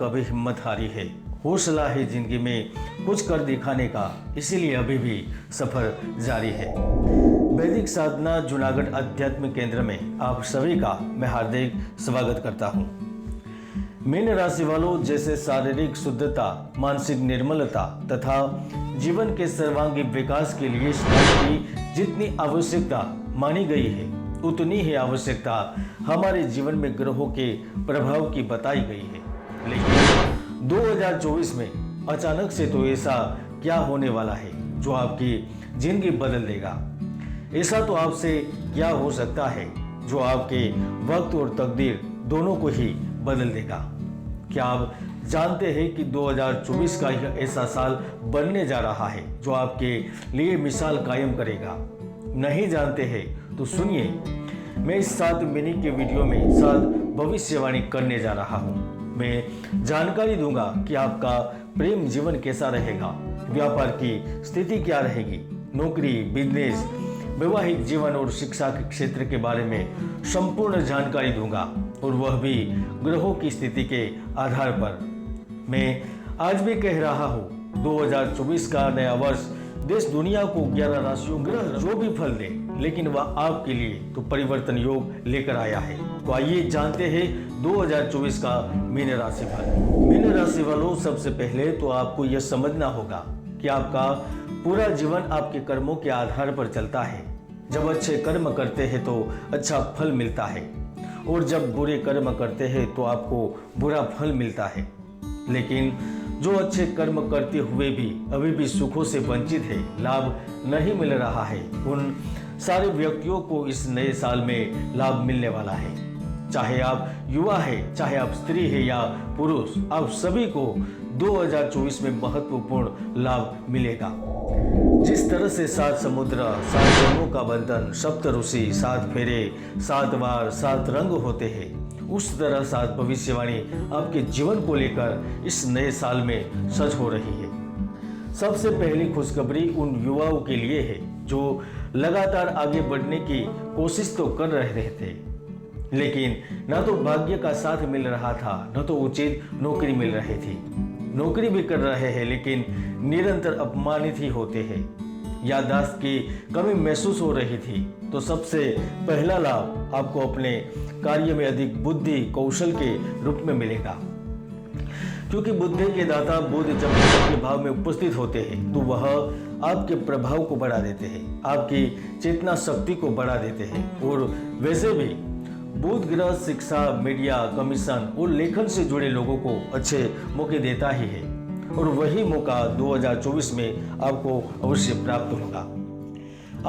कभी हिम्मत हारी है। हौसला है जिंदगी में कुछ कर दिखाने का, इसीलिए अभी भी सफर जारी है। वैदिक साधना जूनागढ़ आध्यात्मिक केंद्र में आप सभी का मैं हार्दिक स्वागत करता हूँ। मीन राशि वालों, जैसे शारीरिक शुद्धता, मानसिक निर्मलता तथा जीवन के सर्वांगीण विकास के लिए स्नान की जितनी आवश्यकता मानी गई है, उतनी ही आवश्यकता हमारे जीवन में ग्रहों के प्रभाव की बताई गई है। लेकिन 2024 में अचानक से तो ऐसा क्या होने वाला है जो आपकी जिंदगी बदल देगा? ऐसा तो आपसे क्या हो सकता है जो आपके वक्त और तकदीर दोनों को ही बदल देगा? क्या आप जानते हैं कि 2024 का यह ऐसा साल बनने जा रहा है जो आपके लिए मिसाल कायम करेगा? नहीं जानते हैं तो सुनिए, मैं इस 7 मिनट के वीडियो में 7 भविष्यवाणी करने जा रहा हूँ। मैं जानकारी दूंगा कि आपका प्रेम जीवन कैसा रहेगा, व्यापार की स्थिति क्या रहेगी, नौकरी, बिजनेस, वैवाहिक जीवन और शिक्षा के क्षेत्र के बारे में संपूर्ण जानकारी दूंगा, और वह भी ग्रहों की स्थिति के आधार पर। मैं आज भी कह रहा हूँ, 2024 का नया वर्ष देश दुनिया को 11 राशियों ग्रह जो भी फल दे, लेकिन वह आपके लिए तो परिवर्तन योग लेकर आया है। तो आइए जानते हैं 2024 का मीन राशि फल। मीन राशि वालों, सबसे पहले तो आपको यह समझना होगा कि आपका पूरा जीवन आपके कर्मों के आधार पर चलता है। जब अच्छे कर्म करते हैं तो अच्छा फल मिलता है, और जब बुरे कर्म करते हैं तो आपको बुरा फल मिलता है। लेकिन जो अच्छे कर्म करते हुए भी अभी भी सुखों से वंचित है, लाभ नहीं मिल रहा है, उन सारे व्यक्तियों को इस नए साल में लाभ मिलने वाला है। चाहे आप युवा है, चाहे आप स्त्री है या पुरुष, आप सभी को 2024 में महत्वपूर्ण लाभ मिलेगा। जिस तरह से 7 समुद्र, 7 जन्मों का बंधन, सप्त ऋषि, 7 फेरे, 7 बार, 7 रंग होते हैं, उस तरह 7 भविष्यवाणी आपके जीवन को लेकर इस नए साल में सच हो रही है। सबसे पहली खुशखबरी उन युवाओं के लिए है जो लगातार आगे बढ़ने की कोशिश तो कर रहे थे, लेकिन न तो भाग्य का साथ मिल रहा था, न तो उचित नौकरी मिल रही थी। नौकरी भी कर रहे हैं लेकिन निरंतर अपमानित ही होते हैं। याददाश्त की कमी महसूस हो रही थी। तो सबसे पहला लाभ आपको अपने कार्य में अधिक बुद्धि कौशल के रूप में मिलेगा, क्योंकि बुद्धि के दाता बुध जब आपके भाव में उपस्थित होते हैं तो वह आपके प्रभाव को बढ़ा देते हैं, आपकी चेतना शक्ति को बढ़ा देते हैं। और वैसे भी बुध ग्रह शिक्षा, मीडिया, कमीशन और लेखन से जुड़े लोगों को अच्छे मौके देता ही है, और वही मौका 2024 में आपको अवश्य प्राप्त होगा।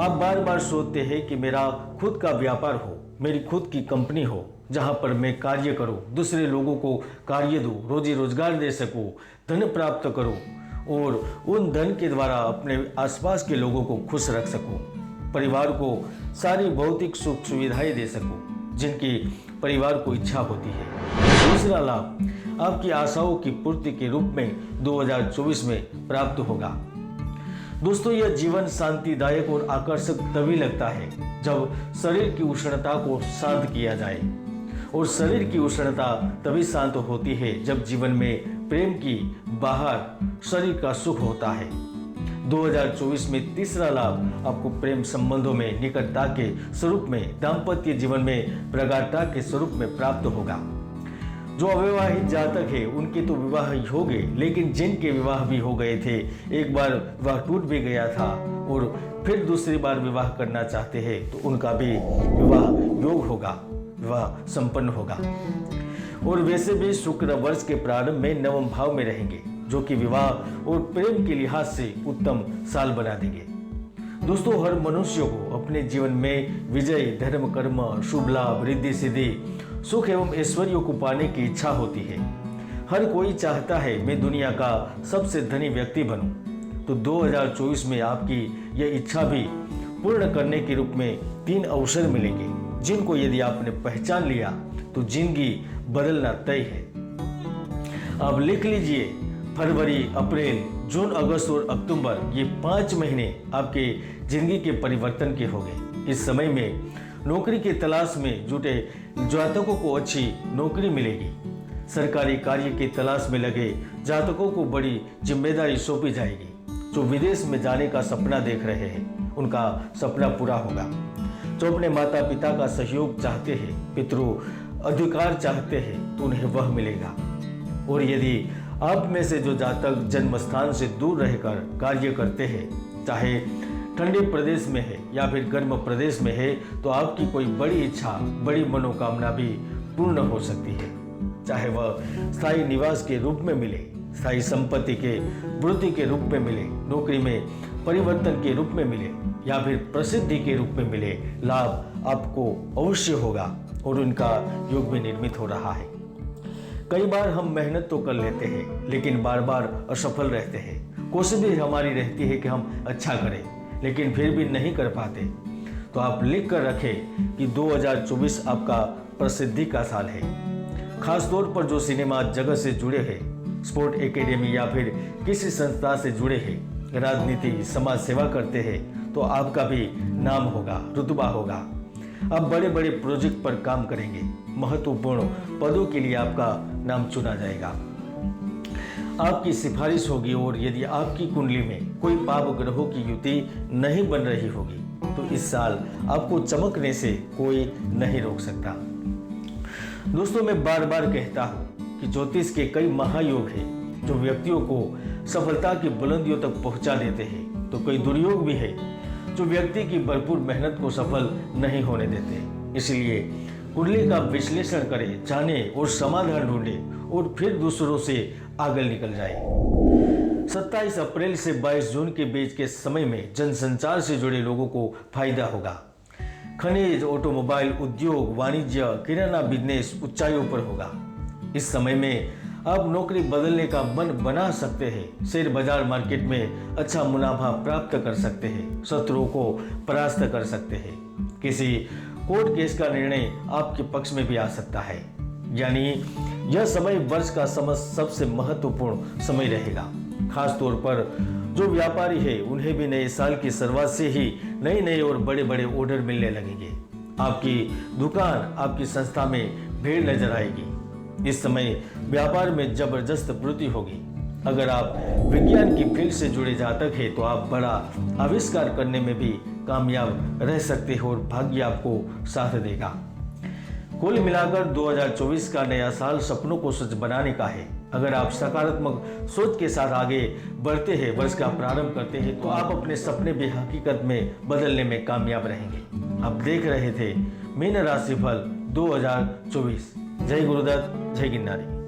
आप बार बार सोचते हैं कि मेरा खुद का व्यापार हो, मेरी खुद की कंपनी हो, जहां पर मैं कार्य करूं, दूसरे लोगों को कार्य दूं, रोजी रोजगार दे सकूं, धन प्राप्त करूं, और उन धन के द्वारा अपने आसपास के लोगों को खुश रख सकूं, परिवार को सारी भौतिक सुख सुविधाएं दे सकूं जिनकी परिवार को इच्छा होती है। दूसरा लाभ आपकी आशाओं की पूर्ति के रूप में 2024 में प्राप्त होगा। दोस्तों, यह जीवन शांतिदायक और आकर्षक तभी लगता है जब शरीर की उष्णता को शांत किया जाए, और शरीर की उष्णता तभी शांत होती है जब जीवन में प्रेम की बाहर शरीर का सुख होता है। 2024 में तीसरा लाभ आपको प्रेम संबंधों में निकटता के स्वरूप में, दाम्पत्य जीवन में प्रगाढ़ता के स्वरूप में प्राप्त होगा। जो अविवाहित जातक है उनके तो विवाह ही हो गए, लेकिन जिनके विवाह भी हो गए थे, एक बार विवाह टूट भी गया था और फिर दूसरी बार विवाह करना चाहते हैं तो उनका भी विवाह योग होगा, विवाह संपन्न होगा। और वैसे भी शुक्र वर्ष के प्रारंभ में नवम भाव में रहेंगे, जो कि विवाह और प्रेम के लिहाज से उत्तम साल बना देंगे। दोस्तों, हर मनुष्य को अपने जीवन में विजय, धर्म, कर्म, शुभ लाभ, रिद्धि सिद्धि, सुख एवं ऐश्वर्य को पाने की इच्छा होती है। हर कोई चाहता है मैं दुनिया का सबसे धनी व्यक्ति बनूं। तो 2024 में आपकी यह इच्छा भी पूर्ण करने के रूप में 3 अवसर मिलेंगे, जिनको यदि आपने पहचान लिया तो जिंदगी बदलना तय है। अब लिख लीजिए, फरवरी, अप्रैल, जून, अगस्त और अक्टूबर, ये 5 महीने आपके जिंदगी के परिवर्तन के होंगे। इस समय में नौकरी की तलाश में जुटे जातकों को अच्छी नौकरी मिलेगी। सरकारी कार्य की तलाश में लगे जातकों को बड़ी जिम्मेदारी सौंपी जाएगी। जो विदेश में जाने का सपना देख रहे हैं, उनका सपना पूरा होगा। जो अपने माता पिता का सहयोग चाहते हैं, पितृ अधिकार चाहते हैं, तो उन्हें वह मिलेगा। और यदि आप में से जो जातक जन्म स्थान से दूर रहकर कार्य करते हैं, चाहे ठंडे प्रदेश में है या फिर गर्म प्रदेश में है, तो आपकी कोई बड़ी इच्छा, बड़ी मनोकामना भी पूर्ण हो सकती है। चाहे वह स्थायी निवास के रूप में मिले, स्थायी संपत्ति के वृद्धि के रूप में मिले, नौकरी में परिवर्तन के रूप में मिले या फिर प्रसिद्धि के रूप में मिले, लाभ आपको अवश्य होगा और उनका योग भी निर्मित हो रहा है। कई बार हम मेहनत तो कर लेते हैं, लेकिन बार बार असफल रहते हैं। कोशिश भी हमारी रहती है कि हम अच्छा करें, लेकिन फिर भी नहीं कर पाते। तो आप लिख कर रखें कि 2024 आपका प्रसिद्धि का साल है। खास तौर पर जो सिनेमा जगत से जुड़े हैं, स्पोर्ट एकेडमी या फिर किसी संस्था से जुड़े हैं, राजनीति, समाज सेवा करते हैं, तो आपका भी नाम होगा, रुतबा होगा। आप बड़े बड़े प्रोजेक्ट पर काम करेंगे, महत्वपूर्ण पदों के लिए आपका नाम चुना जाएगा, आपकी सिफारिश होगी। और यदि आपकी कुंडली में कोई पाप ग्रहों की युति नहीं बन रही होगी, तो इस साल आपको चमकने से कोई नहीं रोक सकता। दोस्तों, मैं बार बार कहता हूँ कि ज्योतिष के कई महायोग हैं जो व्यक्तियों को सफलता की बुलंदियों तक पहुँचा देते हैं, तो कई दुर्योग भी है जो व्यक्ति की भरपूर मेहनत को सफल नहीं होने देते। इसलिए कुंडली का विश्लेषण करें, जानें और समाधान ढूंढें और फिर दूसरों से आगे निकल जाए। 27 अप्रैल से 22 जून के बीच के समय में जनसंचार से जुड़े लोगों को फायदा होगा। खनिज, ऑटोमोबाइल, उद्योग, वाणिज्य, किराना बिजनेस ऊंचाइयों पर होगा। इस समय में आप नौकरी बदलने का मन बना सकते हैं। शेयर बाजार मार्केट में अच्छा मुनाफा प्राप्त कर सकते हैं। शत्रुओं को परास्त कर सकते हैं। किसी कोर्ट केस का निर्णय आपके पक्ष में भी आ सकता है। यानी यह समय वर्ष का सबसे महत्वपूर्ण समय रहेगा। खास तौर पर जो व्यापारी है, उन्हें भी नए साल की शुरुआत से ही नए नए और बड़े बड़े ऑर्डर मिलने लगेंगे। आपकी दुकान, आपकी संस्था में भीड़ नजर आएगी। इस समय व्यापार में जबरदस्त वृद्धि होगी। अगर आप विज्ञान की फील्ड से जुड़े जातक हैं, तो आप बड़ा आविष्कार करने में भी कामयाब रह सकते हो और भाग्य आपको साथ देगा। कुल मिलाकर 2024 का नया साल सपनों को सच बनाने का है। अगर आप सकारात्मक सोच के साथ आगे बढ़ते हैं, वर्ष का प्रारंभ करते हैं, तो आप अपने सपने भी हकीकत में बदलने में कामयाब रहेंगे। आप देख रहे थे मीन राशिफल 2024। जय गुरुदत्त, जय गिरनारी।